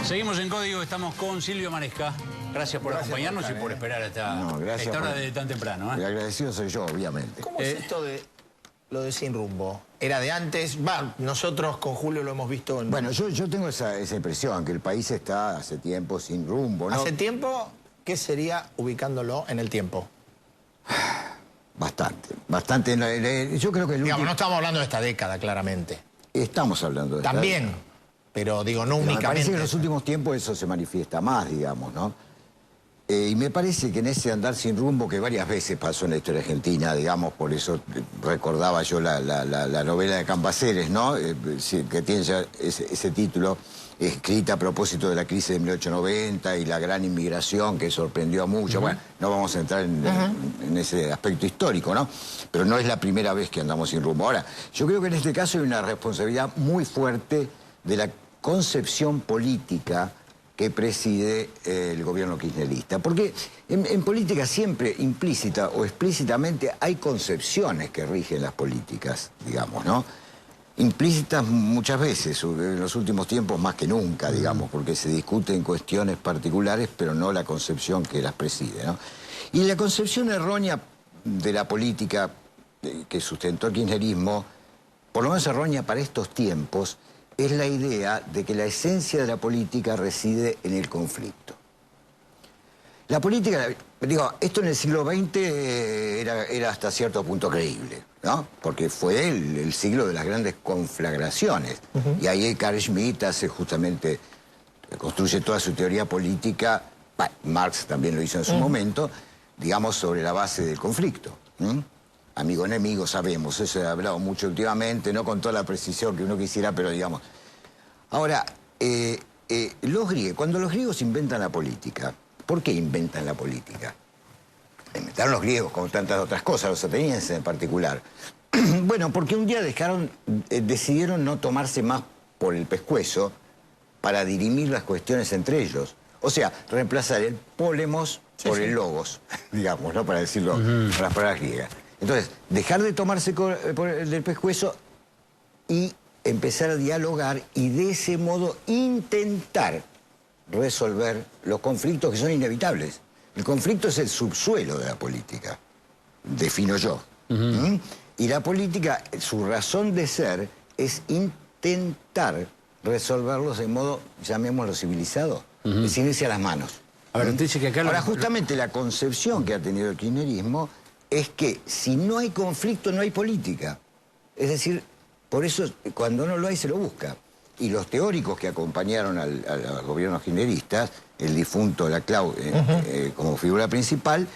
Seguimos en Código, estamos con Silvio Maresca. Gracias por acompañarnos y por esperar hasta esta hora de tan temprano. El agradecido soy yo, obviamente. ¿Cómo es esto de lo de Sin Rumbo? ¿Era de antes? Nosotros con Julio lo hemos visto en... Bueno, yo tengo esa impresión, que el país está hace tiempo sin rumbo, ¿no? ¿Hace tiempo? ¿Qué sería ubicándolo en el tiempo? Bastante. Yo creo que Digamos, no estamos hablando de esta década, claramente. Estamos hablando de También, pero digo, no únicamente. Me parece que en los últimos tiempos eso se manifiesta más, digamos, ¿no? Y me parece que en ese andar sin rumbo, que varias veces pasó en la historia argentina, digamos, por eso recordaba yo la novela de Cambaceres, ¿no? Que tiene ya ese título, escrita a propósito de la crisis de 1890 y la gran inmigración que sorprendió a muchos. Bueno, no vamos a entrar en ese aspecto histórico, ¿no? Pero no es la primera vez que andamos sin rumbo. Ahora, yo creo que en este caso hay una responsabilidad muy fuerte de la concepción política que preside el gobierno kirchnerista. Porque en política siempre, implícita o explícitamente, hay concepciones que rigen las políticas, digamos, ¿no? Implícitas muchas veces, en los últimos tiempos más que nunca, digamos, porque se discuten cuestiones particulares, pero no la concepción que las preside, ¿no? Y la concepción errónea de la política que sustentó el kirchnerismo, por lo menos errónea para estos tiempos, es la idea de que la esencia de la política reside en el conflicto. La política, digo, esto en el siglo XX era hasta cierto punto creíble, ¿no? Porque fue el siglo de las grandes conflagraciones. Y ahí Carl Schmitt hace justamente, construye toda su teoría política, Marx también lo hizo en su momento, digamos, sobre la base del conflicto. Amigo, enemigo, sabemos, eso he hablado mucho últimamente, no con toda la precisión que uno quisiera, pero digamos. Ahora, cuando los griegos inventan la política, ¿por qué inventan la política? Inventaron los griegos, como tantas otras cosas, los atenienses en particular. Bueno, porque un día decidieron no tomarse más por el pescuezo para dirimir las cuestiones entre ellos. O sea, reemplazar el polemos por el logos, digamos, ¿no? Para decirlo con las palabras griegas. Entonces, dejar de tomarse del pescuezo y empezar a dialogar y de ese modo intentar resolver los conflictos que son inevitables. El conflicto es el subsuelo de la política, defino yo. Y la política, su razón de ser es intentar resolverlos de modo, llamémoslo civilizado, sin irse a las manos. A ver, usted dice que acá ahora, justamente la concepción que ha tenido el kirchnerismo es que si no hay conflicto, no hay política. Es decir, por eso cuando no lo hay, se lo busca. Y los teóricos que acompañaron a los gobiernos kirchneristas, el difunto Laclau como figura principal,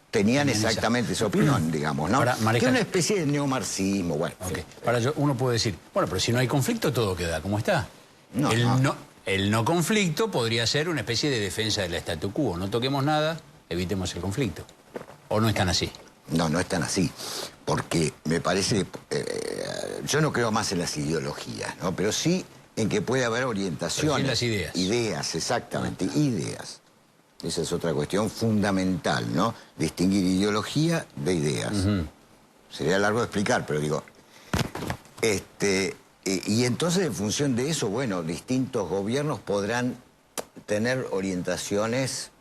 tenían exactamente esa opinión, digamos, ¿no? Que es una especie de neomarxismo, bueno. Ahora uno puede decir, bueno, pero si no hay conflicto, todo queda como está. El no conflicto podría ser una especie de defensa del statu quo. No toquemos nada, evitemos el conflicto. ¿O no están así? No, no es tan así, porque me parece, yo no creo más en las ideologías, ¿no? Pero sí en que puede haber orientaciones. En las ideas. Ideas, exactamente, ideas. Esa es otra cuestión fundamental, ¿no? Distinguir ideología de ideas. Sería largo de explicar, pero digo, y entonces en función de eso, bueno, distintos gobiernos podrán tener orientaciones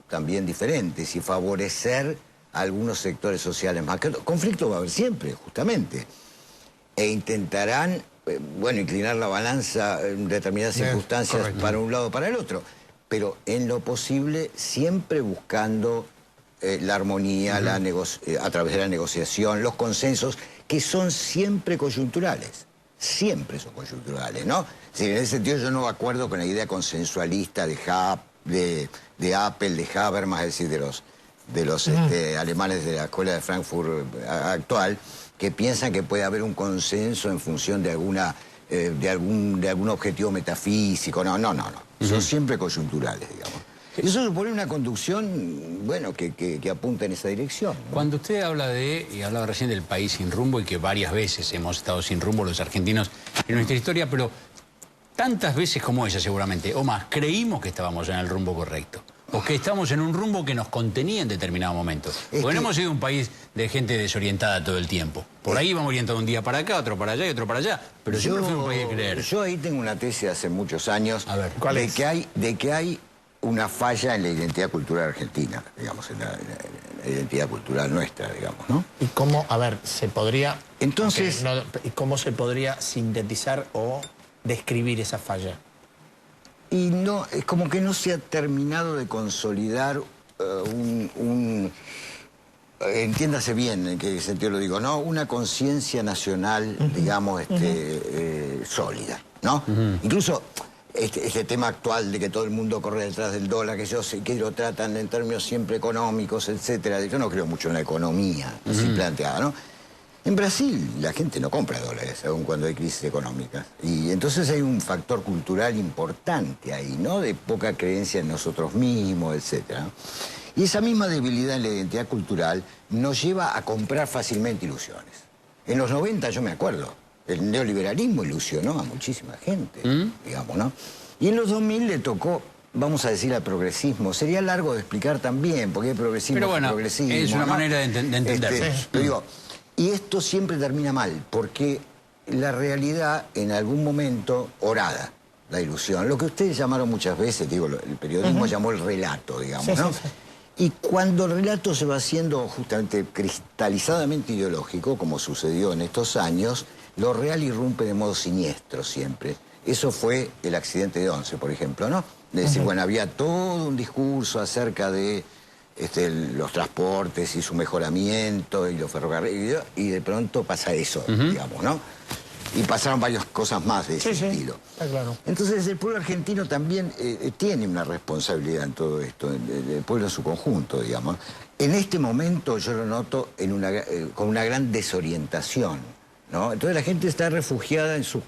también diferentes y favorecer algunos sectores sociales más que otros. Conflicto va a haber siempre, justamente. E intentarán, bueno, inclinar la balanza en determinadas circunstancias para un lado o para el otro. Pero en lo posible siempre buscando la armonía, a través de la negociación, los consensos, que son siempre coyunturales. Siempre son coyunturales, ¿no? Sí, en ese sentido yo no me acuerdo con la idea consensualista de Apple, de Habermas, es decir, de los alemanes de la escuela de Frankfurt actual, que piensan que puede haber un consenso en función de algún objetivo metafísico. No. Son siempre coyunturales, digamos. Eso supone una conducción, bueno, que apunta en esa dirección, ¿no? Cuando usted habla y hablaba recién del país sin rumbo, y que varias veces hemos estado sin rumbo los argentinos en nuestra historia, pero tantas veces como ella seguramente, o más, creímos que estábamos en el rumbo correcto. ¿O que estamos en un rumbo que nos contenía en determinado momento? Porque no hemos sido un país de gente desorientada todo el tiempo. Por ahí vamos orientando un día para acá, otro para allá y otro para allá. Pero siempre fue un país de creer. Yo ahí tengo una tesis hace muchos años. A ver, ¿cuál es? De que hay una falla en la identidad cultural argentina, digamos, en la identidad cultural nuestra, digamos, ¿no? ¿Y cómo, a ver, se podría... Entonces... ¿Y cómo se podría sintetizar o describir esa falla? Y no, es como que no se ha terminado de consolidar entiéndase bien en qué sentido lo digo, ¿no? Una conciencia nacional, digamos, sólida, ¿no? Incluso este tema actual de que todo el mundo corre detrás del dólar, que lo tratan en términos siempre económicos, etcétera. Yo no creo mucho en la economía, así planteada, ¿no? En Brasil la gente no compra dólares, aun cuando hay crisis económicas. Y entonces hay un factor cultural importante ahí, ¿no? De poca creencia en nosotros mismos, etcétera. Y esa misma debilidad en la identidad cultural nos lleva a comprar fácilmente ilusiones. En los 90, yo me acuerdo, el neoliberalismo ilusionó a muchísima gente, digamos, ¿no? Y en los 2000 le tocó, vamos a decir, al progresismo. Sería largo de explicar también, porque hay progresismo. Pero bueno, progresismo, es una ¿no? manera de entenderlo. Lo digo, y esto siempre termina mal, porque la realidad en algún momento orada, la ilusión. Lo que ustedes llamaron muchas veces, digo, el periodismo llamó el relato, digamos, ¿no? Y cuando el relato se va haciendo justamente cristalizadamente ideológico, como sucedió en estos años, lo real irrumpe de modo siniestro siempre. Eso fue el accidente de Once, por ejemplo, ¿no? De decir, bueno, había todo un discurso acerca de los transportes y su mejoramiento y los ferrocarriles, y de pronto pasa eso, digamos, ¿no? Y pasaron varias cosas más de ese estilo. Está claro. Entonces el pueblo argentino también tiene una responsabilidad en todo esto, el pueblo en su conjunto, digamos. En este momento yo lo noto con una gran desorientación, ¿no? Entonces la gente está refugiada en su...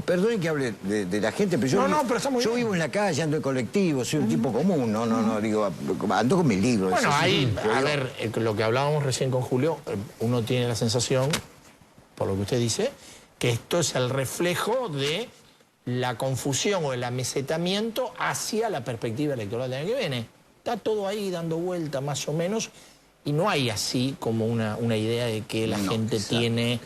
Perdonen que hable de la gente, pero yo vivo en la calle, ando en colectivo, soy un tipo común, no, digo, ando con mis libros. Bueno, ahí, a ver, lo que hablábamos recién con Julio, uno tiene la sensación, por lo que usted dice, que esto es el reflejo de la confusión o el amesetamiento hacia la perspectiva electoral del año que viene. Está todo ahí dando vuelta más o menos y no hay así como una idea de que la gente tiene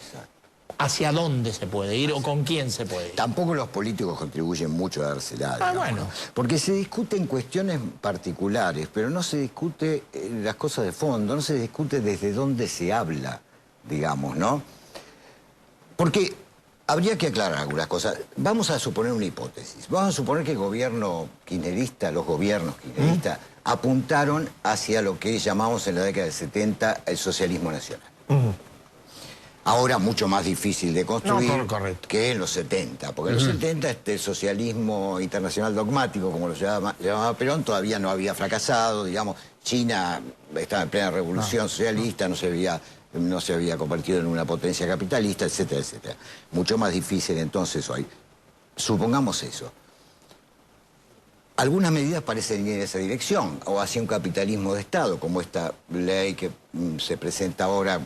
hacia dónde se puede ir o con quién se puede ir. Tampoco los políticos contribuyen mucho a dársela. Bueno. Porque se discuten cuestiones particulares, pero no se discute las cosas de fondo, no se discute desde dónde se habla, digamos, ¿no? Porque habría que aclarar algunas cosas. Vamos a suponer una hipótesis. Vamos a suponer que el gobierno kirchnerista, los gobiernos kirchneristas, apuntaron hacia lo que llamamos en la década del 70 el socialismo nacional. Ahora mucho más difícil de construir que en los 70, porque en los 70 este socialismo internacional dogmático, como lo llamaba Perón, todavía no había fracasado, digamos. China estaba en plena revolución socialista, no se había convertido en una potencia capitalista, etcétera, etcétera. Mucho más difícil entonces hoy. Supongamos eso. Algunas medidas parecen ir en esa dirección, o hacia un capitalismo de Estado, como esta ley que se presenta ahora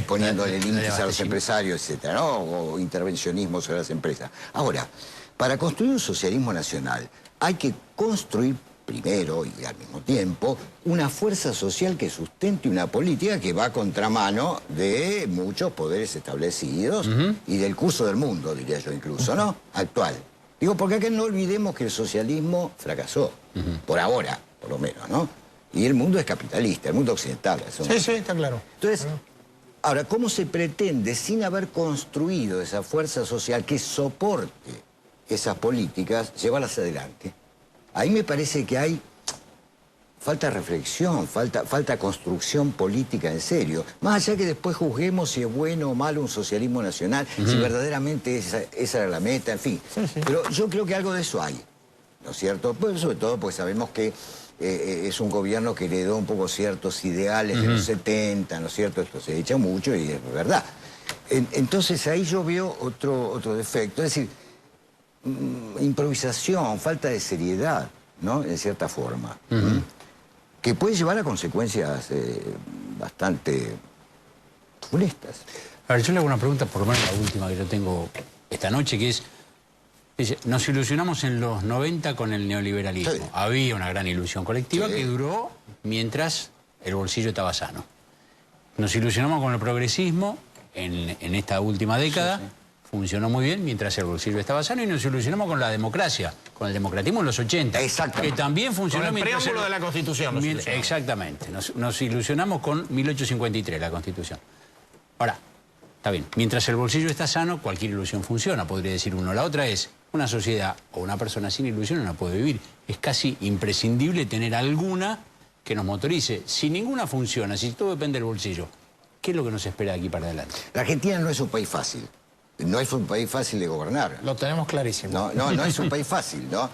poniéndole límites a los empresarios, etcétera, ¿no? O intervencionismo sobre las empresas. Ahora, para construir un socialismo nacional hay que construir primero y al mismo tiempo una fuerza social que sustente una política que va a contramano de muchos poderes establecidos y del curso del mundo, diría yo incluso, ¿no? Actual. Digo, porque acá no olvidemos que el socialismo fracasó, por ahora, por lo menos, ¿no? Y el mundo es capitalista, el mundo occidental. Sí, está claro. Entonces, ahora, ¿cómo se pretende, sin haber construido esa fuerza social que soporte esas políticas, llevarlas adelante? Ahí me parece que hay falta reflexión, falta construcción política en serio. Más allá que después juzguemos si es bueno o malo un socialismo nacional, si verdaderamente esa era la meta, en fin. Pero yo creo que algo de eso hay, ¿no es cierto? Pues sobre todo porque sabemos que es un gobierno que heredó un poco ciertos ideales de los 70, ¿no es cierto? Esto se echa mucho y es verdad. Entonces ahí yo veo otro defecto, es decir, improvisación, falta de seriedad, ¿no? En cierta forma. Que puede llevar a consecuencias bastante funestas. A ver, yo le hago una pregunta, por lo menos la última que yo tengo esta noche, que es, Dice, nos ilusionamos en los 90 con el neoliberalismo. Sí. Había una gran ilusión colectiva Sí. que duró mientras el bolsillo estaba sano. Nos ilusionamos con el progresismo en esta última década. Sí, sí. Funcionó muy bien mientras el bolsillo estaba sano, y nos ilusionamos con la democracia, con el democratismo en los 80. Exactamente. Que también funcionó con el mientras... preámbulo de la Constitución. Exactamente. Nos ilusionamos con 1853, la Constitución. Ahora, está bien, mientras el bolsillo está sano, cualquier ilusión funciona, podría decir uno. La otra es, una sociedad o una persona sin ilusión no puede vivir. Es casi imprescindible tener alguna que nos motorice. Si ninguna funciona, si todo depende del bolsillo, ¿qué es lo que nos espera de aquí para adelante? La Argentina no es un país fácil. No es un país fácil de gobernar. Lo tenemos clarísimo. No es un país fácil, ¿no?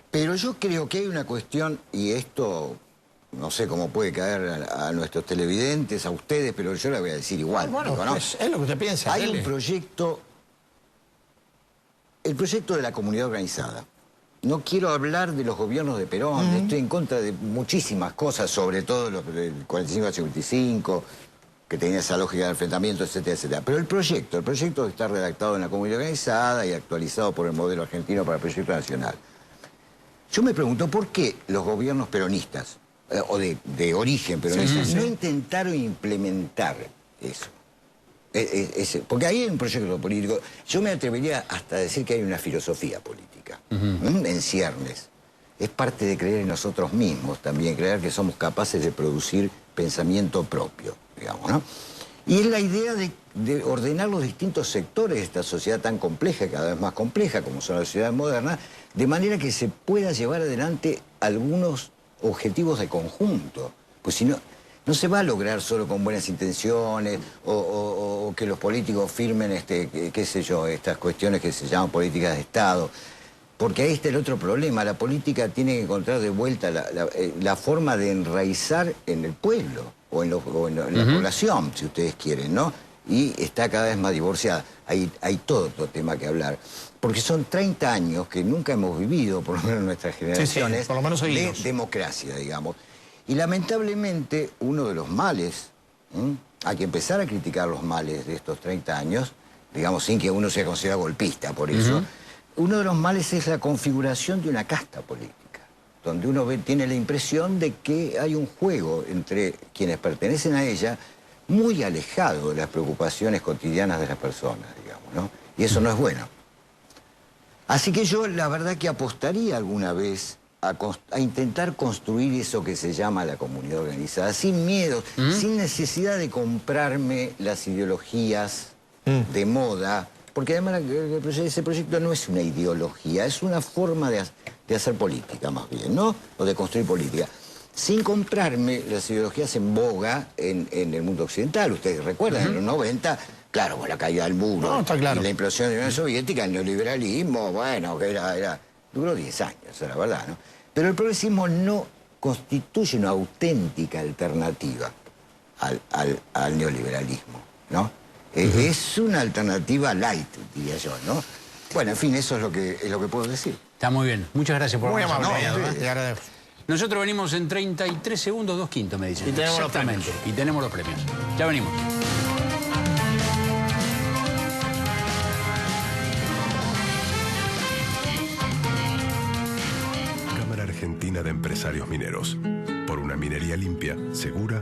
Pero yo creo que hay una cuestión, y esto no sé cómo puede caer a nuestros televidentes, a ustedes, pero yo la voy a decir igual. Bueno, ¿no? pues es lo que usted piensa. Hay un proyecto, el proyecto de la comunidad organizada. No quiero hablar de los gobiernos de Perón, estoy en contra de muchísimas cosas, sobre todo los del 45 al 55, que tenía esa lógica de enfrentamiento, etcétera, etcétera. Pero el proyecto está redactado en la comunidad organizada y actualizado por el modelo argentino para el proyecto nacional. Yo me pregunto por qué los gobiernos peronistas, o de origen peronista, no intentaron implementar eso. Porque ahí hay un proyecto político. Yo me atrevería hasta a decir que hay una filosofía política, en ciernes. Es parte de creer en nosotros mismos también, creer que somos capaces de producir pensamiento propio, digamos, ¿no? Y es la idea de ordenar los distintos sectores de esta sociedad tan compleja, cada vez más compleja, como son las sociedades modernas, de manera que se pueda llevar adelante algunos objetivos de conjunto. Pues si no, no se va a lograr solo con buenas intenciones o que los políticos firmen, qué sé yo, estas cuestiones que se llaman políticas de Estado. Porque ahí está el otro problema. La política tiene que encontrar de vuelta la forma de enraizar en el pueblo o en la población, si ustedes quieren, ¿no? Y está cada vez más divorciada. Hay todo otro tema que hablar. Porque son 30 años que nunca hemos vivido, por lo menos nuestras generaciones, por lo menos de democracia, digamos. Y lamentablemente uno de los males, hay que empezar a criticar los males de estos 30 años, digamos, sin que uno se considere golpista por eso. Uno de los males es la configuración de una casta política, donde uno tiene la impresión de que hay un juego entre quienes pertenecen a ella muy alejado de las preocupaciones cotidianas de las personas, digamos, ¿no? Y eso no es bueno. Así que yo la verdad que apostaría alguna vez a intentar construir eso que se llama la comunidad organizada, sin miedo, sin necesidad de comprarme las ideologías de moda, porque además ese proyecto no es una ideología, es una forma de hacer política más bien, ¿no? O de construir política. Sin comprarme las ideologías en boga en el mundo occidental. Ustedes recuerdan, en los 90, claro, con la caída del muro, está claro, y la implosión de la Unión Soviética, el neoliberalismo, bueno, que duró 10 años, la verdad, ¿no? Pero el progresismo no constituye una auténtica alternativa al neoliberalismo, ¿no? Es una alternativa light, diría yo, ¿no? Bueno, en fin, eso es lo que puedo decir. Está muy bien. Muchas gracias por habernos acompañado. Te agradezco. Nosotros venimos en 33 segundos, 2/5, me dicen. Y tenemos los exactamente. Y tenemos los premios. Ya venimos. Cámara Argentina de Empresarios Mineros. Por una minería limpia, segura